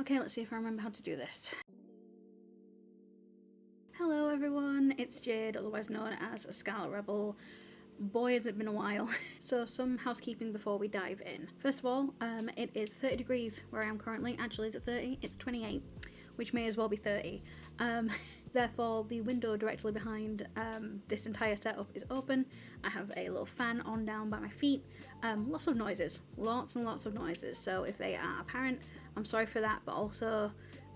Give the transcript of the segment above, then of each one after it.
Okay, let's see if I remember how to do this. Hello everyone, it's Jade, otherwise known as a Scarlet Rebel. Boy, has it been a while. So some housekeeping before we dive in. First of all, it is 30 degrees where I am currently. Actually, is it 30? It's 28, which may as well be 30. Therefore, the window directly behind this entire setup is open. I have a little fan on down by my feet. Lots of noises, lots and lots of noises. So if they are apparent, I'm sorry for that, but also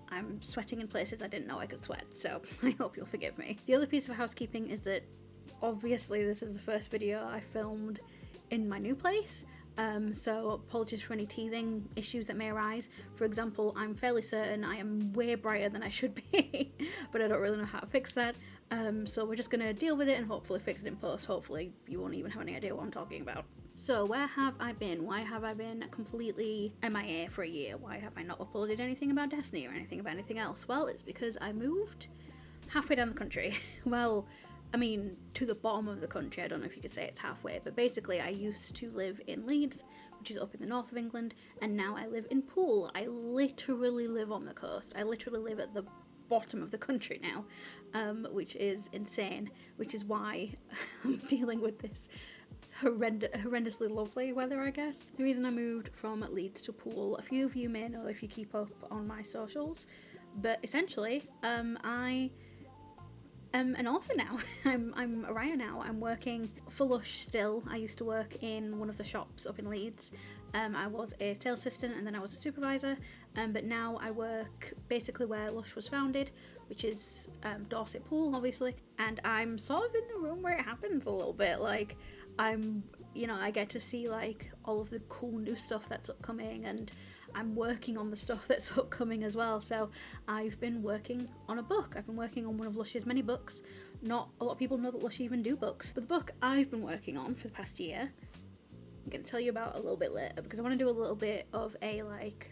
I'm sweating in places I didn't know I could sweat, so I hope you'll forgive me. The other piece of housekeeping is that obviously this is the first video I filmed in my new place, so apologies for any teething issues that may arise. For example, I'm fairly certain I am way brighter than I should be, but I don't really know how to fix that, so we're just going to deal with it and hopefully fix it in post. Hopefully you won't even have any idea what I'm talking about. So where have I been? Why have I been completely MIA for a year? Why have I not uploaded anything about Destiny or anything about anything else? Well, it's because I moved halfway down the country. Well, I mean, to the bottom of the country. I don't know if you could say it's halfway, but basically I used to live in Leeds, which is up in the north of England, and now I live in Poole. I literally live on the coast. I literally live at the bottom of the country now, which is insane, which is why I'm dealing with this horrendously lovely weather, I guess. The reason I moved from Leeds to Poole, a few of you may know if you keep up on my socials, but essentially I am an author now. I'm a writer now. I'm working for LUSH still. I used to work in one of the shops up in Leeds. I was a sales assistant and then I was a supervisor, but now I work basically where LUSH was founded, which is Dorset Poole, obviously, and I'm sort of in the room where it happens a little bit. Like, I get to see like all of the cool new stuff that's upcoming, and I'm working on the stuff that's upcoming as well. So I've been working on a book. I've been working on one of Lush's many books. Not a lot of people know that Lush even do books, but the book I've been working on for the past year, I'm going to tell you about a little bit later, because I want to do a little bit of a like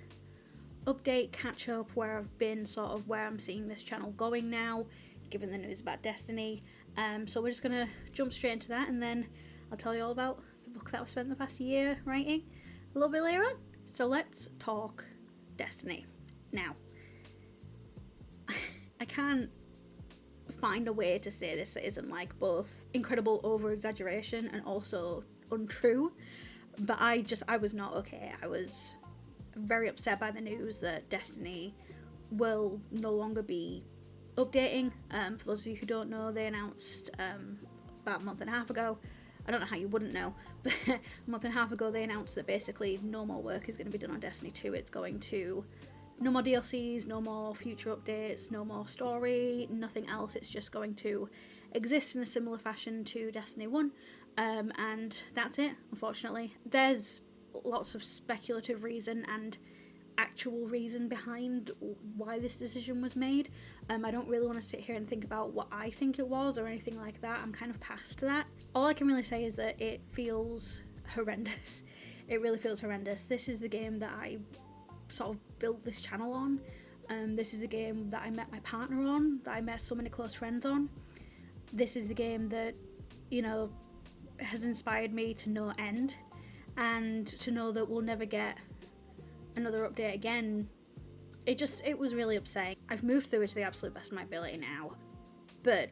update, catch up, where I've been, sort of where I'm seeing this channel going now, given the news about Destiny. So we're just going to jump straight into that, and then I'll tell you all about the book that I've spent the past year writing a little bit later on. So let's talk Destiny. Now, I can't find a way to say this that isn't like both incredible over-exaggeration and also untrue, but I was not okay. I was very upset by the news that Destiny will no longer be updating. For those of you who don't know, they announced about a month and a half ago, I don't know how you wouldn't know, but a month and a half ago they announced that basically no more work is going to be done on Destiny 2. It's going to, no more DLCs, no more future updates, no more story, nothing else. It's just going to exist in a similar fashion to Destiny 1, and that's it, unfortunately. There's lots of speculative reason and actual reason behind why this decision was made. I don't really want to sit here and think about what I think it was or anything like that. I'm kind of past that. All I can really say is that it feels horrendous. It really feels horrendous. This is the game that I sort of built this channel on. This is the game that I met my partner on, that I met so many close friends on. This is the game that, you know, has inspired me to no end, and to know that we'll never get another update again, it was really upsetting. I've moved through it to the absolute best of my ability now, but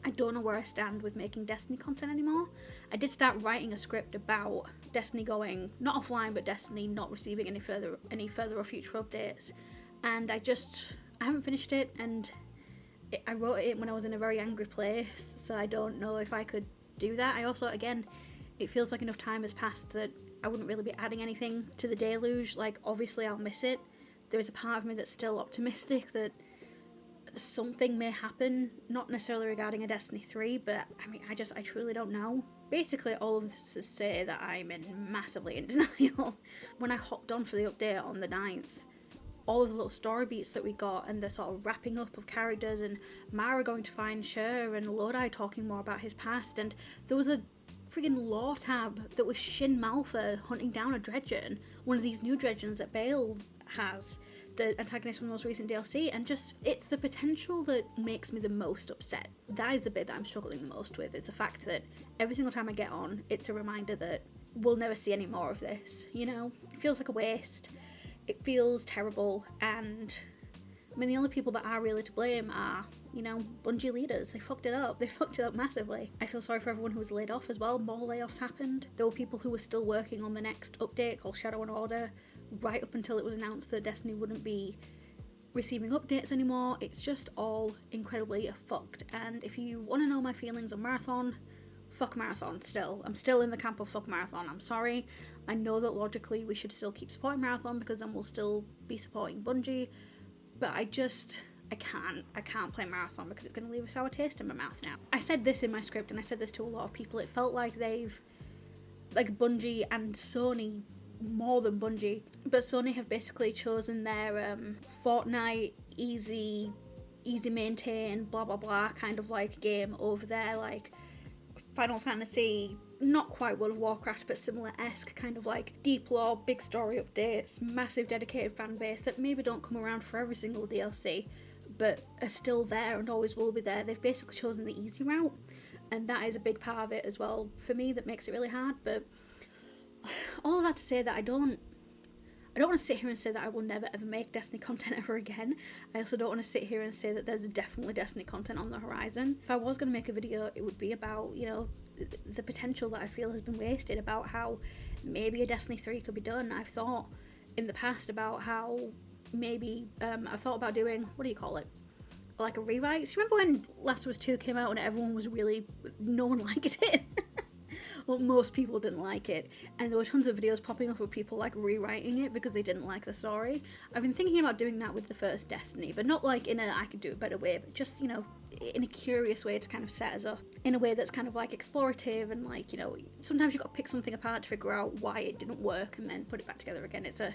I don't know where I stand with making Destiny content anymore. I did start writing a script about Destiny going, not offline, but Destiny not receiving any further or future updates, and I haven't finished it, and I wrote it when I was in a very angry place, so I don't know if I could do that. I also, again, it feels like enough time has passed that I wouldn't really be adding anything to the deluge. Like, obviously I'll miss it. There is a part of me that's still optimistic that something may happen, not necessarily regarding a Destiny 3, but I mean, I truly don't know. Basically, all of this is to say that I'm massively in denial. When I hopped on for the update on the 9th, all of the little story beats that we got and the sort of wrapping up of characters and Mara going to find Cher and Lodi talking more about his past, and there was a friggin' lore tab that was Shin Malfa hunting down a Dredgen, one of these new Dredgens that Bale has, the antagonist from the most recent DLC, and just, it's the potential that makes me the most upset. That is the bit that I'm struggling the most with. It's the fact that every single time I get on, it's a reminder that we'll never see any more of this, you know? It feels like a waste. It feels terrible, and I mean, the only people that are really to blame are, you know, Bungie leaders. They fucked it up. They fucked it up massively. I feel sorry for everyone who was laid off as well. More layoffs happened. There were people who were still working on the next update called Shadow and Order right up until it was announced that Destiny wouldn't be receiving updates anymore. It's just all incredibly fucked. And if you want to know my feelings on Marathon, fuck Marathon still. I'm still in the camp of fuck Marathon. I'm sorry. I know that logically we should still keep supporting Marathon because then we'll still be supporting Bungie. But I can't play Marathon because it's going to leave a sour taste in my mouth now. I said this in my script and I said this to a lot of people. It felt like Bungie and Sony, more than Bungie, but Sony have basically chosen their Fortnite easy maintain, blah blah blah kind of like game over their like Final Fantasy, not quite World of Warcraft, but similar-esque kind of like deep lore, big story updates, massive dedicated fan base that maybe don't come around for every single DLC, but are still there and always will be there. They've basically chosen the easy route, and that is a big part of it as well for me that makes it really hard. But all of that to say that I don't want to sit here and say that I will never ever make Destiny content ever again. I also don't want to sit here and say that there's definitely Destiny content on the horizon. If I was going to make a video, it would be about, you know, the potential that I feel has been wasted, about how maybe a Destiny 3 could be done. I've thought in the past about how maybe, I've thought about doing, what do you call it? Like a rewrite. Do you remember when Last of Us 2 came out and everyone was really, no one liked it? Well, most people didn't like it, and there were tons of videos popping up of people like rewriting it because they didn't like the story. I've been thinking about doing that with the first Destiny, but not like in a I could do a better way, but just, you know, in a curious way to kind of set us up in a way that's kind of like explorative, and like, you know, sometimes you've got to pick something apart to figure out why it didn't work and then put it back together again. It's a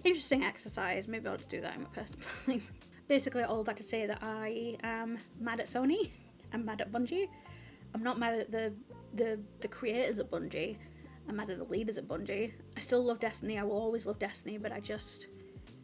interesting exercise. Maybe I'll just do that in my personal time. Basically, all that to say that I am mad at Sony. I'm mad at Bungie. I'm not mad at the creators of Bungie. I'm mad at the leaders at Bungie. I still love Destiny. I will always love Destiny, but I just,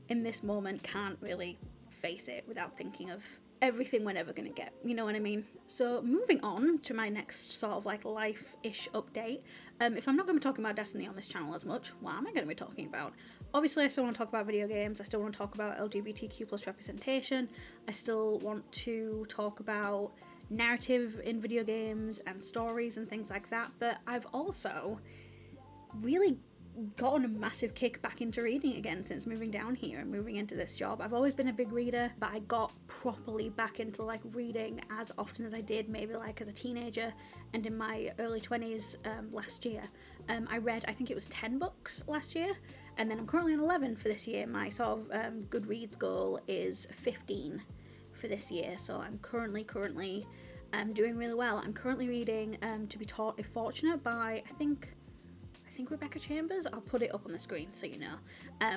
in this moment, can't really face it without thinking of everything we're never going to get. You know what I mean? So moving on to my next sort of like life-ish update. If I'm not going to be talking about Destiny on this channel as much, what am I going to be talking about? Obviously, I still want to talk about video games. I still want to talk about LGBTQ plus representation. I still want to talk about narrative in video games and stories and things like that, but I've also really gotten a massive kick back into reading again since moving down here and moving into this job. I've always been a big reader, but I got properly back into like reading as often as I did maybe like as a teenager and in my early 20s last year. I read, I think it was 10 books last year, and then I'm currently on 11 for this year. My sort of Goodreads goal is 15 for this year, so I'm currently doing really well. I'm currently reading To Be Taught If Fortunate by I think Rebecca Chambers. I'll put it up on the screen so you know,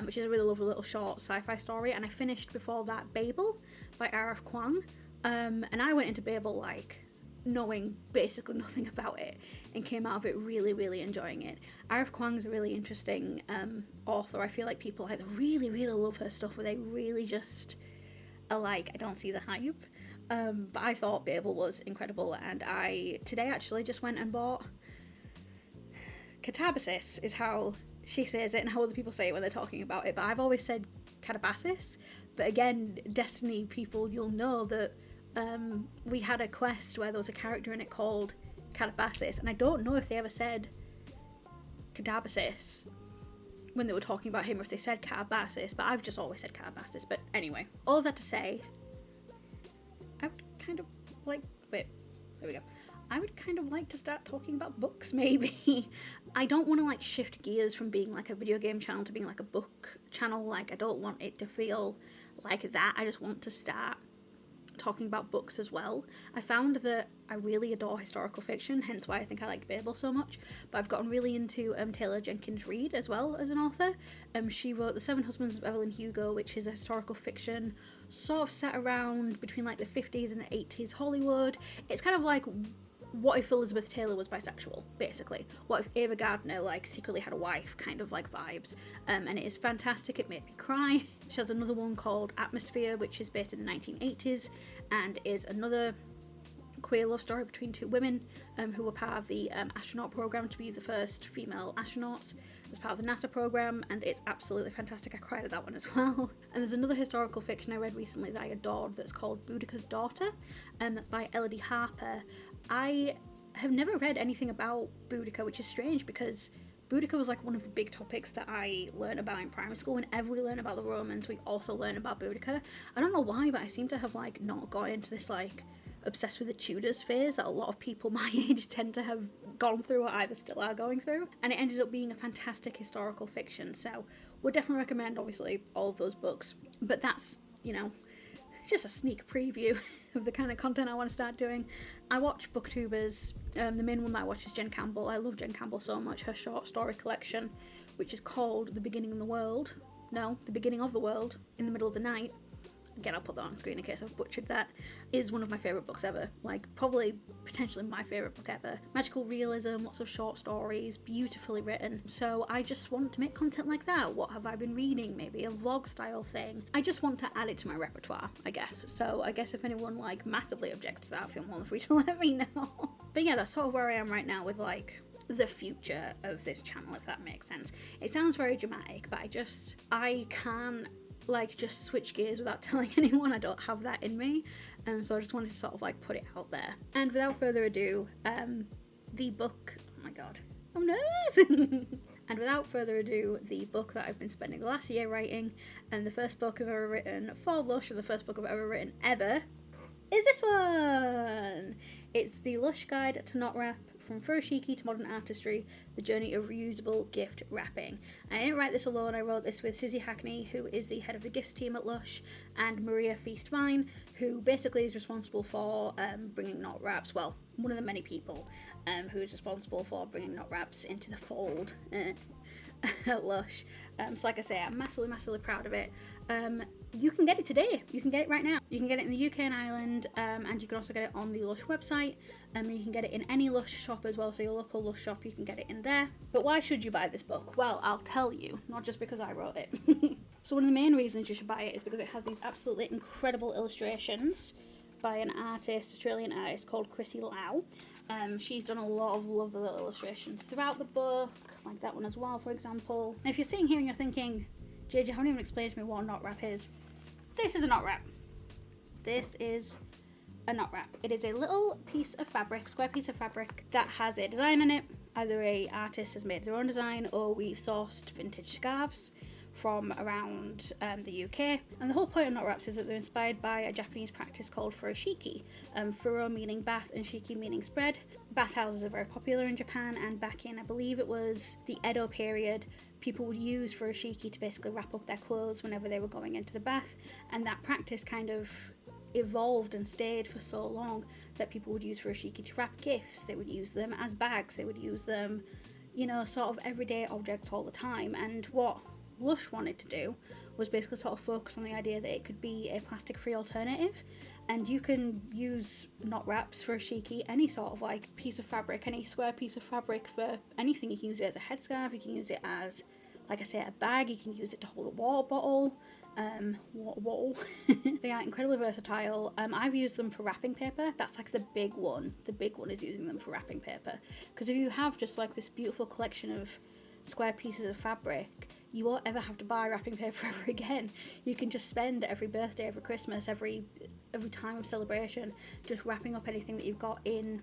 which is a really lovely little short sci-fi story. And I finished before that Babel by R.F. Kuang, and I went into Babel like knowing basically nothing about it and came out of it really enjoying it. R.F. Kuang's a really interesting author. I feel like people either really love her stuff or they really just are like, I don't see the hype. But I thought Babel was incredible, and I today actually just went and bought Catabasis is how she says it and how other people say it when they're talking about it, but I've always said Catabasis. But again, Destiny people, you'll know that we had a quest where there was a character in it called Catabasis, and I don't know if they ever said Catabasis when they were talking about him, or if they said Catabasis, but I've just always said Catabasis. But anyway, all of that to say, I would kind of like, wait, there we go. I would kind of like to start talking about books, maybe. I don't want to like shift gears from being like a video game channel to being like a book channel. Like, I don't want it to feel like that. I just want to start talking about books as well. I found that I really adore historical fiction, hence why I think I liked Babel so much, but I've gotten really into Taylor Jenkins Reid as well as an author. She wrote The Seven Husbands of Evelyn Hugo, which is a historical fiction sort of set around between like the 50s and the 80s Hollywood. It's kind of like what if Elizabeth Taylor was bisexual, basically. What if Ava Gardner like secretly had a wife, kind of like vibes. And it is fantastic. It made me cry. She has another one called Atmosphere, which is based in the 1980s and is another queer love story between two women who were part of the astronaut program to be the first female astronauts as part of the NASA program, and it's absolutely fantastic. I cried at that one as well. And there's another historical fiction I read recently that I adored that's called Boudica's Daughter, and that's by Elodie Harper. I have never read anything about Boudica, which is strange because Boudica was like one of the big topics that I learned about in primary school. Whenever we learn about the Romans, we also learn about Boudica. I don't know why, but I seem to have like not gone into this like obsessed with the Tudors phase that a lot of people my age tend to have gone through or either still are going through. And it ended up being a fantastic historical fiction. So would definitely recommend, obviously, all of those books. But that's, you know, just a sneak preview of the kind of content I want to start doing. I watch booktubers. The main one that I watch is Jen Campbell. I love Jen Campbell so much. Her short story collection, which is called The Beginning of the World. No, The Beginning of the World in the Middle of the Night. Again, I'll put that on screen in case I've butchered that. Is one of my favourite books ever. Like, probably, potentially my favourite book ever. Magical realism, lots of short stories, beautifully written. So I just want to make content like that. What have I been reading? Maybe a vlog style thing. I just want to add it to my repertoire, I guess. So I guess if anyone, like, massively objects to that, feel more than free to let me know. But yeah, that's sort of where I am right now with, like, the future of this channel, if that makes sense. It sounds very dramatic, but I can't like just switch gears without telling anyone. I don't have that in me, so I just wanted to sort of like put it out there. And without further ado, the book, oh my god, I'm nervous. And without further ado, the book that I've been spending the last year writing, and the first book I've ever written for LUSH, and the first book I've ever written ever, is this one. It's the LUSH Guide to Knot Wrap, From Furoshiki to Modern Artistry, The Journey of Reusable Gift Wrapping. And I didn't write this alone. I wrote this with Susie Hackney, who is the head of the gifts team at LUSH, and Maria Feast-Vine, who basically is responsible for bringing knot wraps, well, one of the many people who is responsible for bringing knot wraps into the fold at LUSH. So like I say, I'm massively proud of it. You can get it today. You can get it right now. You can get it in the UK and Ireland, and you can also get it on the LUSH website. You can get it in any LUSH shop as well, so your local LUSH shop, you can get it in there. But why should you buy this book? Well, I'll tell you, not just because I wrote it. So one of the main reasons you should buy it is because it has these absolutely incredible illustrations by an artist, Australian artist called Chrissy Lau. She's done a lot of lovely little illustrations throughout the book, like that one as well, for example. And if you're sitting here and you're thinking, Jade, you haven't even explained to me what a knot wrap is. This is a knot wrap. This is a knot wrap. It is a little piece of fabric, square piece of fabric, that has a design in it. Either a artist has made their own design, or we've sourced vintage scarves from around the UK. And the whole point of knot wraps is that they're inspired by a Japanese practice called furoshiki. Furo meaning bath and shiki meaning spread. Bathhouses are very popular in Japan, and back in, I believe it was the Edo period, people would use furoshiki to basically wrap up their clothes whenever they were going into the bath, and that practice kind of evolved and stayed for so long that people would use furoshiki to wrap gifts. They would use them as bags, they would use them, you know, sort of everyday objects all the time. And what LUSH wanted to do was basically sort of focus on the idea that it could be a plastic-free alternative, and you can use knot wraps for a shiki, any sort of like piece of fabric, any square piece of fabric for anything. You can use it as a headscarf, you can use it as, like I say, a bag, you can use it to hold a water bottle, water bottle. They are incredibly versatile. I've used them for wrapping paper. That's like the big one. The big one is using them for wrapping paper, because if you have just like this beautiful collection of square pieces of fabric, you won't ever have to buy wrapping paper ever again. You can just spend every birthday, every Christmas, every time of celebration just wrapping up anything that you've got in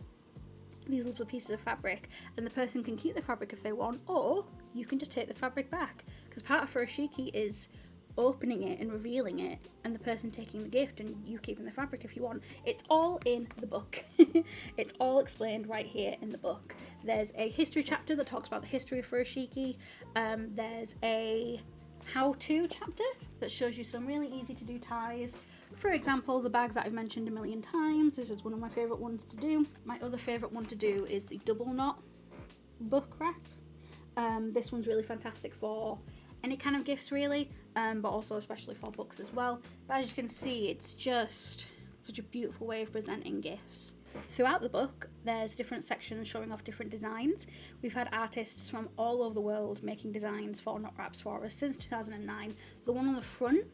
these little pieces of fabric, and the person can keep the fabric if they want, or you can just take the fabric back, because part of furoshiki is opening it and revealing it, and the person taking the gift and you keeping the fabric if you want. It's all in the book. It's all explained right here in the book. There's a history chapter that talks about the history of furoshiki. There's a how-to chapter that shows you some really easy to do ties. For example, the bag that I've mentioned a million times. This is one of my favourite ones to do. My other favourite one to do is the double knot book wrap. This one's really fantastic for any kind of gifts really, but also especially for books as well. But as you can see, it's just such a beautiful way of presenting gifts. Throughout the book, there's different sections showing off different designs. We've had artists from all over the world making designs for knot wraps for us since 2009. The one on the front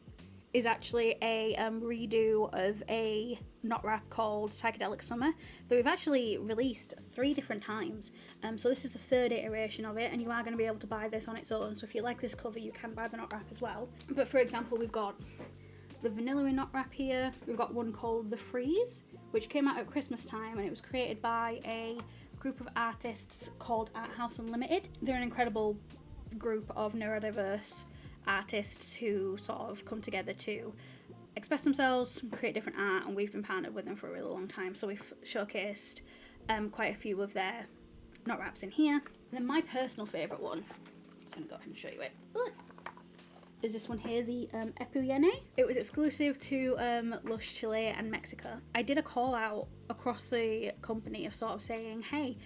is actually a redo of a knot wrap called Psychedelic Summer that we've actually released 3 different times. So this is the 3rd iteration of it, and you are going to be able to buy this on its own. So if you like this cover, you can buy the knot wrap as well. But for example, we've got the vanilla knot wrap here. We've got one called The Freeze, which came out at Christmas time, and it was created by a group of artists called Art House Unlimited. They're an incredible group of neurodiverse artists who sort of come together to express themselves, create different art, and we've been partnered with them for a really long time, so we've showcased quite a few of their knot wraps in here. And then my personal favourite one, I'm just going to go ahead and show you it, is this one here, the Epuyene. It was exclusive to LUSH Chile and Mexico. I did a call out across the company of sort of saying, hey,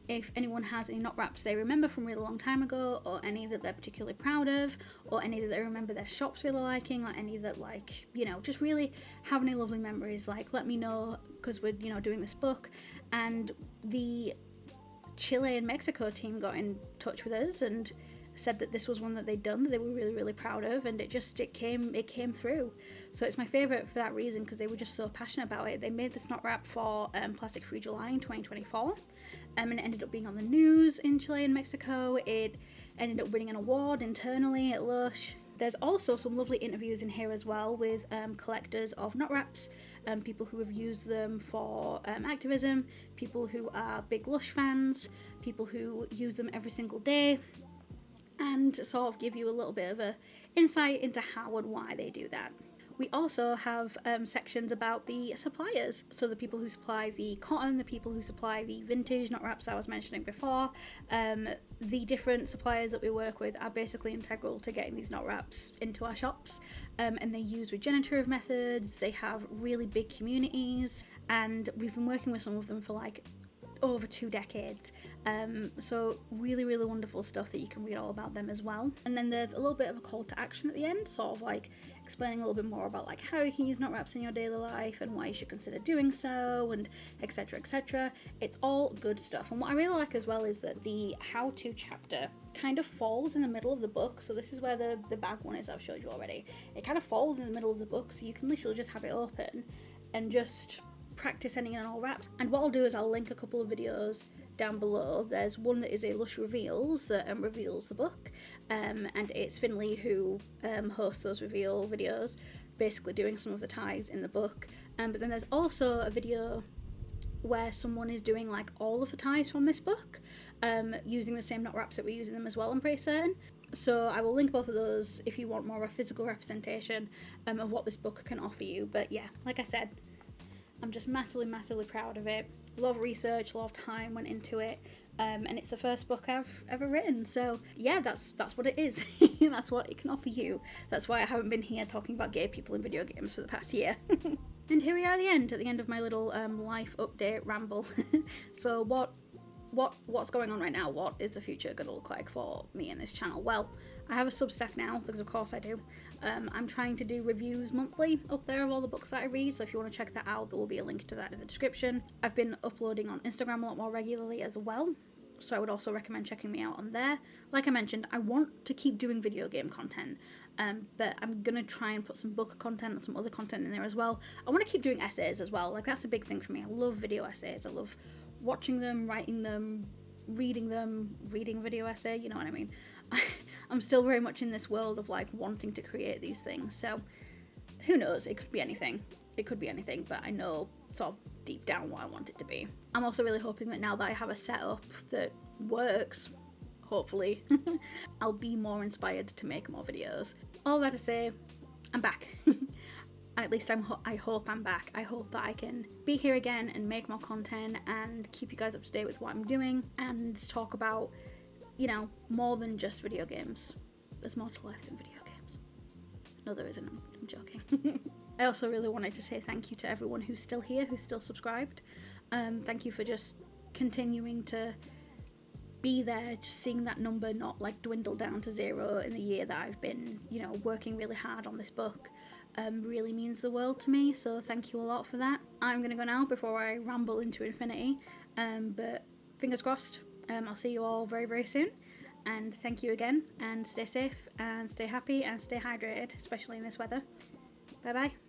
if anyone has any knot wraps they remember from a really long time ago, or any that they're particularly proud of, or any that they remember their shops really liking, or any that, like, you know, just really have any lovely memories, like, let me know, because we're, you know, doing this book. And the Chile and Mexico team got in touch with us and said that this was one that they'd done that they were really, really proud of, and it came through. So it's my favourite for that reason, because they were just so passionate about it. They made this knot wrap for Plastic Free July in 2024, and it ended up being on the news in Chile and Mexico. It ended up winning an award internally at LUSH. There's also some lovely interviews in here as well with collectors of knot wraps, people who have used them for activism, people who are big LUSH fans, people who use them every single day, and sort of give you a little bit of a insight into how and why they do that. We also have sections about the suppliers, so the people who supply the cotton, the people who supply the vintage knot wraps I was mentioning before. The different suppliers that we work with are basically integral to getting these knot wraps into our shops, and they use regenerative methods, they have really big communities, and we've been working with some of them for like over 2 decades, so really, really wonderful stuff that you can read all about them as well. And then there's a little bit of a call to action at the end, sort of like explaining a little bit more about like how you can use knot wraps in your daily life and why you should consider doing so, and etc, etc. It's all good stuff. And what I really like as well is that the how-to chapter kind of falls in the middle of the book. So this is where the bag one is I've showed you already. It kind of falls in the middle of the book, so you can literally just have it open and just practice ending in all wraps. And what I'll do is I'll link a couple of videos down below. There's one that is a LUSH Reveals that reveals the book, and it's Finley who hosts those reveal videos, basically doing some of the ties in the book. But then there's also a video where someone is doing like all of the ties from this book, using the same knot wraps that we're using them as well, I'm pretty certain. So I will link both of those if you want more of a physical representation of what this book can offer you. But yeah, like I said, I'm just massively, massively proud of it. A lot of research, a lot of time went into it, and it's the first book I've ever written. So yeah, that's what it is. That's what it can offer you. That's why I haven't been here talking about gay people in video games for the past year. And here we are at the end of my little life update ramble. So what's going on right now? What is the future going to look like for me and this channel? Well, I have a Substack now, because of course I do. I'm trying to do reviews monthly up there of all the books that I read, so if you want to check that out, there will be a link to that in the description. I've been uploading on Instagram a lot more regularly as well, so I would also recommend checking me out on there. Like I mentioned, I want to keep doing video game content, but I'm going to try and put some book content and some other content in there as well. I want to keep doing essays as well, like that's a big thing for me. I love video essays, I love watching them, writing them, reading a video essay, you know what I mean. I'm still very much in this world of like wanting to create these things, so who knows, it could be anything, but I know sort of deep down what I want it to be. I'm also really hoping that now that I have a setup that works, hopefully, I'll be more inspired to make more videos. All that to say, I'm back. At least I hope I'm back. I hope that I can be here again and make more content and keep you guys up to date with what I'm doing and talk about, you know, more than just video games. There's more to life than video games. No, there isn't. I'm joking. I also really wanted to say thank you to everyone who's still here, who's still subscribed. Thank you for just continuing to be there, just seeing that number not like dwindle down to 0 in the year that I've been, you know, working really hard on this book. Really means the world to me, so thank you a lot for that. I'm gonna go now before I ramble into infinity, but fingers crossed. I'll see you all very, very soon, and thank you again, and stay safe and stay happy and stay hydrated, especially in this weather. Bye bye.